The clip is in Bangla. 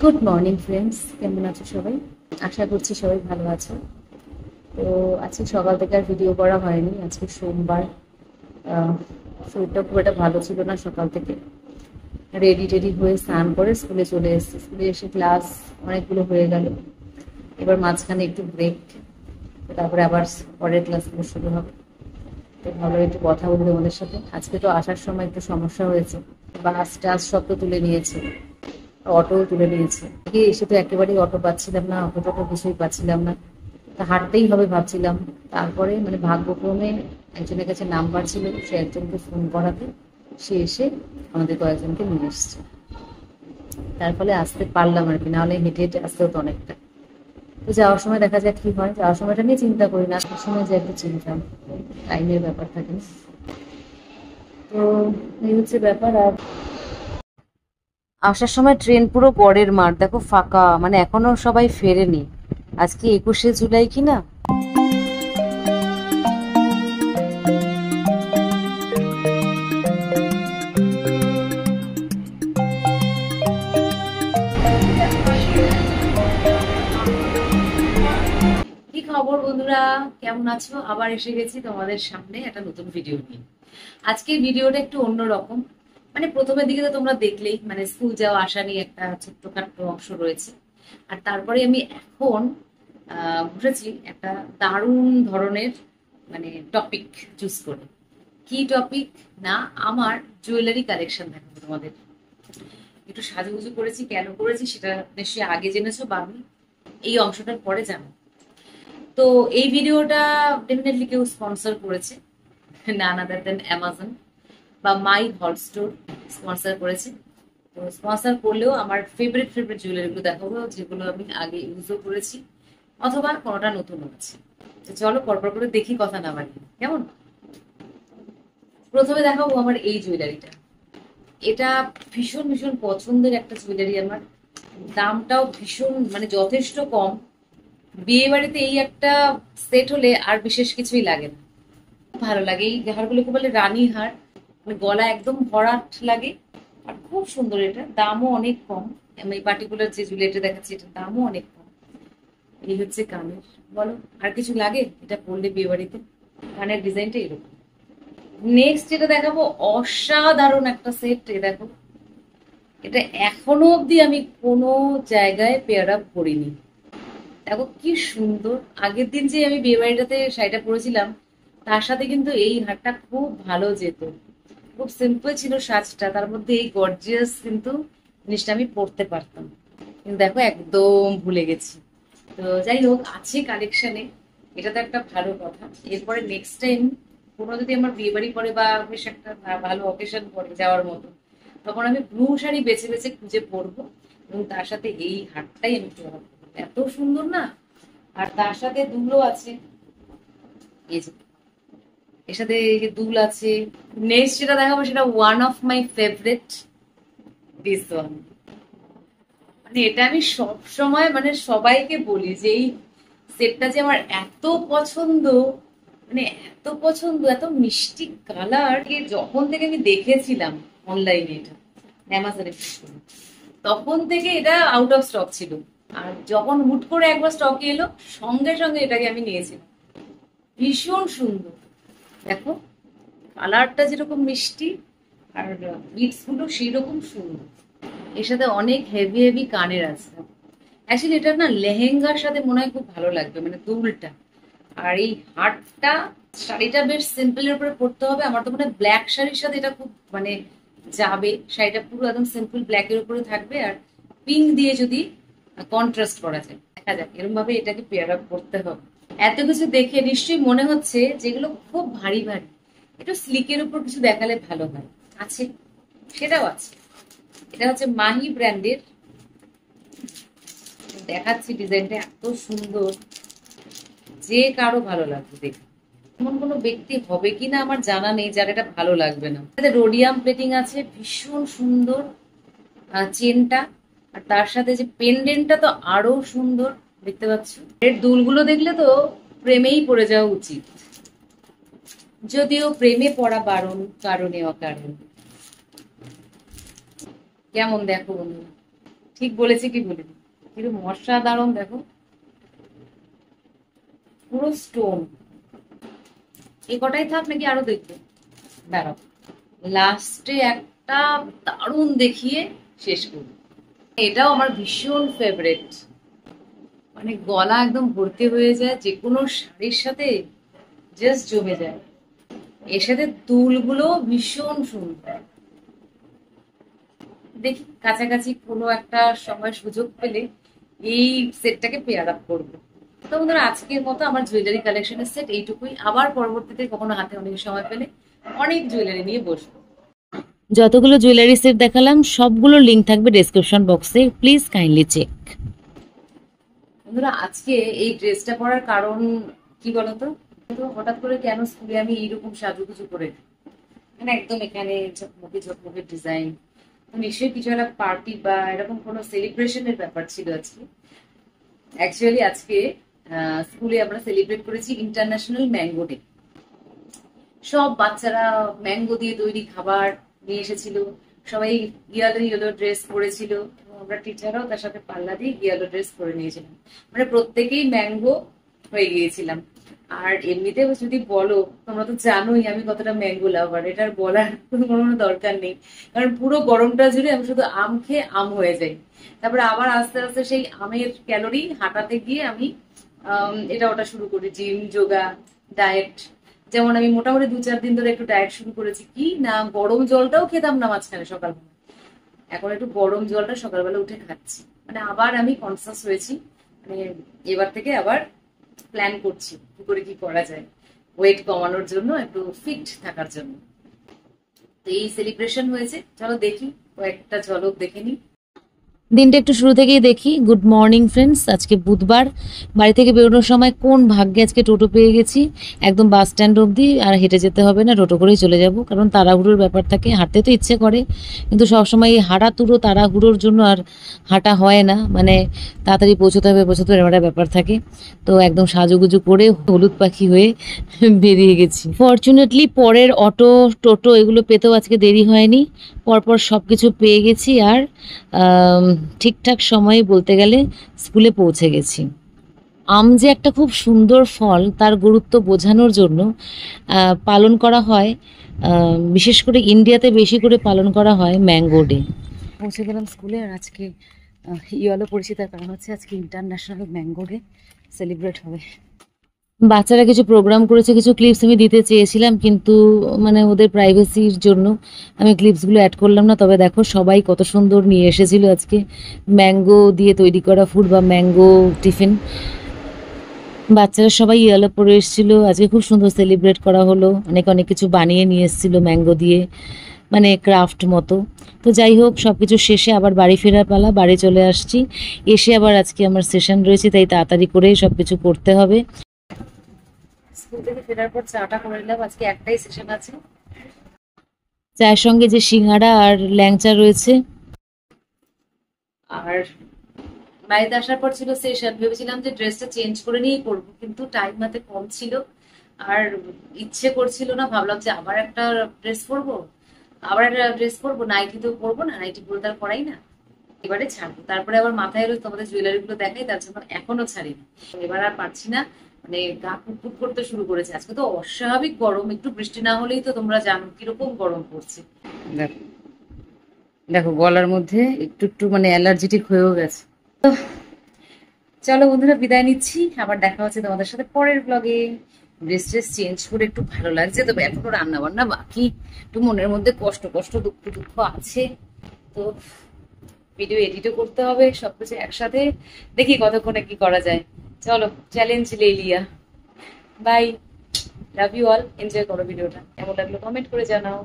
গুড মর্নিং ফ্রেন্ডস, কেমন আছো সবাই? আশা করছি সবাই ভালো আছো। তো আজকে সকাল থেকে আর ভিডিও করা হয়নি। আজকে সোমবার। শরীরটা খুব একটা ভালো ছিল না। সকাল থেকে রেডি টেডি হয়ে স্নান করে স্কুলে চলে এসেছি। স্কুলে এসে ক্লাস অনেকগুলো হয়ে গেল। এবার মাঝখানে একটু ব্রেক, তারপরে আবার পরের ক্লাসগুলো শুরু হবে। তো ভালো একটু কথা বলবো তোমাদের সাথে। আজকে তো আসার সময় একটু সমস্যা হয়েছে, বাস টাস সব তো তুলে নিয়েছে, অটোও তুলে নিয়েছে। এসে তো একেবারেই অটো পাচ্ছিলাম না, অটো টোটো কিছুই পাচ্ছিলাম না। তা হাঁটতেই হবে ভাবছিলাম। তারপরে ভাগ্যক্রমে একজনের কাছে নাম্বার ছিল, সে একজনকে ফোন করাতে সে এসে আমাদের কয়েকজনকে নিয়ে এসছে। তার ফলে আসতে পারলাম আর কি, নাহলে হেঁটে হেঁটে আসতে হতো অনেকটা। তো যাওয়ার সময় দেখা যাক কি হয়। যাওয়ার সময়টা নিয়ে চিন্তা করি না, আসার সময় যে একটু চিন্তা, টাইমের ব্যাপার থাকে না। তো এই হচ্ছে ব্যাপার। আর আসার সময় ট্রেন পুরো গড়ের মাঠ, দেখো ফাঁকা, এখনো সবাই ফেরেনি। আজকে 21শে জুলাই কি না? কি খবর বন্ধুরা, কেমন আছো? আবার এসে গেছি তোমাদের সামনে একটা নতুন ভিডিও নিয়ে। আজকের ভিডিওটা একটু অন্যরকম। প্রথমের দিকে তো তোমরা দেখলেই, স্কুল যাওয়া আসা নিয়ে একটা ছোট্টখাট্টো অংশ রয়েছে। আর তারপরে আমি এখন উঠেছি একটা দারুণ ধরনের টপিক চুজ করে। কি টপিক? না, আমার জুয়েলারি কালেকশন দেখাবো তোমাদের। একটু সাজুগুজু করেছি, কেন করেছি সেটা নিশ্চয়ই আগে জেনেছো বা আমি এই অংশটার পরে জানো। তো এই ভিডিওটা ডেফিনেটলি কেউ স্পন্সর করেছে, নান আদার দেন অ্যামাজন বা মাই হল স্টোর স্পন্সর করেছে। তো স্পন্সর করলেও আমার ফেভারিট ফেভারিট জুয়েলারিগুলো দেখাবো, যেগুলো আমি আগে ইউজও করেছি অথবা কোনোটা নতুন আছে। তো চলো পরপর করে দেখি, কথা না বাড়িয়ে, কেমন? প্রথমে দেখাবো আমার এই জুয়েলারিটা। এটা ভীষণ ভীষণ পছন্দের একটা জুয়েলারি আমার। দামটাও ভীষণ যথেষ্ট কম। বিয়ে বাড়িতে এই একটা সেট হলে আর বিশেষ কিছুই লাগে না। খুব ভালো লাগে। এই হারগুলোকে বলে রানী হার। গলা একদম ভরাট লাগে আর খুব সুন্দর। এটা দামও অনেক কম। আমি এই পার্টিকুলার যে জুয়েলারিটা দেখাচ্ছি এটার দামও অনেক কম। এই হচ্ছে কানের। বলো আর কিছু লাগে এটা পরলে বিয়ে বাড়িতে? কানের ডিজাইনটা এরকম। নেক্সট যেটা দেখাবো, অসাধারণ একটা সেট। দেখো, এটা এখনো অব্দি আমি কোনো জায়গায় পেয়ার আপ করিনি। দেখো কি সুন্দর। আগের দিন যে আমি বিয়ে বাড়িটাতে শাড়িটা পরেছিলাম, তার সাথে কিন্তু এই হারটা খুব ভালো যেত। খুব সিম্পল ছিল সাজটা, তার মধ্যে এই গর্জিয়াস কিন্তু জিনিসটা আমি পরতে পারতাম। কিন্তু দেখো একদম ভুলে গেছি। তো যাই হোক, আছে কালেকশনে, এটা তো একটা ভালো কথা। এরপরে নেক্সট টাইম কোনো যদি আমার বিয়ে বাড়ি পরে বা বেশ একটা ভালো অকেশন পরে যাওয়ার মতো, তখন আমি ব্লু শাড়ি বেছে বেছে খুঁজে পরবো এবং তার সাথে এই হারটাই আমি পরবো। এত সুন্দর না? আর তার সাথে দুলও আছে। এই যে এর সাথে এই যে দুল আছে। নেক্সট যেটা দেখাবো সেটা one of my favourite, this one. এটা আমি সব সময় সবাইকে বলি যে এই সেটটা যে আমার এত পছন্দ, এত পছন্দ, এত মিষ্টি কালার। যখন থেকে আমি দেখেছিলাম অনলাইনে, এটা অ্যামাজনে, তখন থেকে এটা আউট অফ স্টক ছিল। আর যখন হুট করে একবার স্টকে এলো, সঙ্গে সঙ্গে এটাকে আমি নিয়েছিলাম। ভীষণ সুন্দর। দেখো কালারটা যেরকম মিষ্টি, আর বিটস গুলো সেই রকম সুন্দর। এর সাথে অনেক হেভি হেভি কানের আছে। অ্যাকচুয়ালি এটা না লেহেঙ্গার সাথে মনে হয় খুব ভালো লাগবে, দুলটা। আর এই হারটা, শাড়িটা বেশ সিম্পলের উপরে পরতে হবে। আমার তো মনে হয় ব্ল্যাক শাড়ির সাথে এটা খুব যাবে। শাড়িটা পুরো একদম সিম্পল ব্ল্যাকের উপরে থাকবে, আর পিঙ্ক দিয়ে যদি কন্ট্রাস্ট করা যায়, দেখা যাক এরকম ভাবে এটাকে পেয়ার আপ করতে হবে। এত কিছু দেখে নিশ্চয়ই মনে হচ্ছে যেগুলো খুব ভারী ভারী, একটু স্লিকের উপর কিছু দেখালে ভালো হয়। আছে, সেটাও আছে। এটা হচ্ছে মাহি ব্র্যান্ডের। দেখাচ্ছি, ডিজাইনটা এত সুন্দর, যে কারো ভালো লাগবে দেখে। এমন কোনো ব্যক্তি হবে কিনা আমার জানা নেই যার এটা ভালো লাগবে না। রোডিয়াম প্লেটিং আছে, ভীষণ সুন্দর চেনটা। আর তার সাথে যে পেন্ডেন্টটা তো আরো সুন্দর, দেখতে পাচ্ছ। এর দুলগুলো দেখলে তো প্রেমেই পড়ে যাওয়া উচিত, যদিও প্রেমে পড়া বারণ কারণে অকারণে। কেমন দেখো বন্ধু, ঠিক বলেছি কি বলিনি? কিন্তু অসাধারণ, দেখো পুরো স্টোন। এই কটাই থাক নাকি আরো দেখবো? দাঁড়াও, লাস্টে একটা দারুণ দেখিয়ে শেষ করবো। এটাও আমার ভীষণ ফেভারিট, মানে গলা একদম ভর্তি হয়ে যায়, যে কোনো শাড়ির সাথে জাস্ট জমে যায়। এর সাথে দুলগুলো ভীষণ সুন্দর। দেখি কাছাকাছি কোনো একটা সময় সুযোগ পেলে এই সেটটাকে পেয়ার আপ করবো। তো বন্ধুরা, আজকের মতো আমার জুয়েলারি কালেকশনের সেট এইটুকুই। আবার পরবর্তীতে কখনো হাতে অনেক সময় পেলে অনেক জুয়েলারি নিয়ে বসবো। যতগুলো জুয়েলারি সেট দেখালাম সবগুলো লিংক থাকবে ডেসক্রিপশন বক্সে, প্লিজ কাইন্ডলি চেক। বন্ধুরা, আজকে এই ড্রেসটা পরার কারণ কি বলতো? তো হঠাৎ করে কেন স্কুলে আমি এইরকম সাজুগুজু করে, মানে একদম এখানে ঝকমকে ঝকমকে ডিজাইন, নিশ্চয়ই কিছু একটা পার্টি বা এরকম কোনো সেলিব্রেশনের ব্যাপার ছিল আজকে। অ্যাকচুয়ালি আজকে স্কুলে আমরা সেলিব্রেট করেছি ইন্টারন্যাশনাল ম্যাঙ্গো ডে। সব বাচ্চারা ম্যাঙ্গো দিয়ে তৈরি খাবার নিয়ে এসেছিল, সবাই ইয়েলো ইয়েলো ড্রেস পরেছিল, এবং আমরা টিচাররাও তার সাথে পাল্লা দিয়ে ইয়েলো ড্রেস পরে নিয়েছিলাম, মানে প্রত্যেকেই ম্যাঙ্গো হয়ে গিয়েছিলাম। আর এমনিতে যদি বলো, তোমরা তো জানোই আমি কতটা ম্যাঙ্গো লাভার, এটার বলার কোনো দরকার নেই, কারণ পুরো গরমটা জুড়ে আমি শুধু আম খেয়ে আম হয়ে যাই। তারপরে আবার আস্তে আস্তে সেই আমের ক্যালোরি হাঁটাতে গিয়ে আমি এটা ওটা শুরু করি, জিম, যোগা, ডায়েট। যেমন আমি মোটামুটি 2-4 দিন ধরে একটু ডায়েট শুরু করেছি, কি না গরম জলটাও খেতাম না মাঝখানে সকালবেলা, এখন একটু গরম জলটা সকালবেলা উঠে খাচ্ছি। মানে আবার আমি কনসাস হয়েছি, মানে এবার থেকে আবার প্ল্যান করছি কি করে কি করা যায় ওয়েট কমানোর জন্য, একটু ফিট থাকার জন্য। তো এই সেলিব্রেশন হয়েছে, চলো দেখি কয়েকটা ঝলক দেখে নিই। দিনটা একটু শুরু থেকেই দেখি। গুড মর্নিং ফ্রেন্ডস, আজকে বুধবার। বাড়ি থেকে বেরোনোর সময় কোন ভাগ্যে আজকে টোটো পেয়ে গেছি, একদম বাস স্ট্যান্ড অবধি, আর হেঁটে যেতে হবে না, টোটো করেই চলে যাব, কারণ তাড়াহুড়োর ব্যাপার থাকে। হাঁটতে তো ইচ্ছে করে, কিন্তু সবসময় এই হাঁটাতুরো তাড়াহুড়োর জন্য আর হাঁটা হয় না, মানে তাড়াতাড়ি পৌঁছতে হবে এরকম একটা ব্যাপার থাকে। তো একদম সাজুগুজু করে হলুদ পাখি হয়ে বেরিয়ে গেছি। ফরচুনেটলি পরের অটো, টোটো এগুলো পেতেও আজকে দেরি হয়নি, পরপর সব কিছু পেয়ে গেছি, আর ঠিকঠাক সময়ে বলতে গেলে স্কুলে পৌঁছে গেছি। আম যে একটা খুব সুন্দর ফল, তার গুরুত্ব বোঝানোর জন্য পালন করা হয়, বিশেষ করে ইন্ডিয়াতে বেশি করে পালন করা হয় ম্যাঙ্গো ডে। পৌঁছে গেলাম স্কুলে, আর আজকে ইয়েলো পরিচিত, তার কারণ হচ্ছে আজকে ইন্টারন্যাশনাল ম্যাঙ্গো ডে সেলিব্রেট হবে। বাচ্চারা কিছু প্রোগ্রাম করেছে, কিছু ক্লিপস আমি দিতে চেয়েছিলাম, কিন্তু মানে ওদের প্রাইভেসির জন্য আমি ক্লিপসগুলো অ্যাড করলাম না। তবে দেখো সবাই কত সুন্দর নিয়ে এসেছিল আজকে ম্যাঙ্গো দিয়ে তৈরি করা ফুড বা ম্যাঙ্গো টিফিন। বাচ্চারা সবাই ইয়েলো পরে এসেছিলো, আজকে খুব সুন্দর সেলিব্রেট করা হলো, অনেক অনেক কিছু বানিয়ে নিয়ে এসেছিলো ম্যাঙ্গো দিয়ে, মানে ক্রাফট মতো। তো যাই হোক, সব কিছু শেষে আবার বাড়ি ফেরার পালা, বাড়ি চলে আসছি। এসে আবার আজকে আমার সেশন রয়েছে, তাই তাড়াতাড়ি করে সব কিছু করতে হবে। স্কুল থেকে ফেরার পর চাটা করে নিলাম, আজকে একটাই সেশন আছে। চায়ের সঙ্গে যে সিঙ্গাড়া আর ল্যাংচা রয়েছে। আর বাড়িতে আসার পর ছিল সেশন, ভেবেছিলাম যে ড্রেসটা চেঞ্জ করে নিয়েই করবো, কিন্তু টাইম হাতে কম ছিল, আর ইচ্ছে করছিল না। ভাবলাম যে আবার একটা ড্রেস পরবো, নাইটি তো পরবো না, নাইটি পরে তার পরাই না, এবারে ছাড়বো। তারপরে আবার মাথায় এলো তোমাদের জুয়েলারি গুলো দেখাই, তার জন্য এখনো ছাড়িনি। এবার আর পারছি না, মানে গা কুটকুট করতে শুরু করেছে। আজকে তো অস্বাভাবিক গরম, একটু বৃষ্টি না হলেই তো তোমরা জানো কিরকম গরম পড়ছে। দেখো দেখো গলার মধ্যে একটু একটু মানে অ্যালার্জেটিক হয়েও গেছে। তো চলো বন্ধুরা, বিদায় নিচ্ছি, আবার দেখা হচ্ছে তোমাদের সাথে পরের ব্লগে। ড্রেস ট্রেস চেঞ্জ করে একটু ভালো লাগছে, তবে এখনো রান্না বান্না বাকি, একটু মনের মধ্যে কষ্ট কষ্ট দুঃখ দুঃখ আছে। তো ভিডিও এডিটও করতে হবে, সবকিছু একসাথে, দেখি কতক্ষণে কি করা যায়। চলো, চ্যালেঞ্জ লে লিয়া। Bye, love you all, enjoy করো ভিডিওটা, কেমন লাগলো কমেন্ট করে জানাও।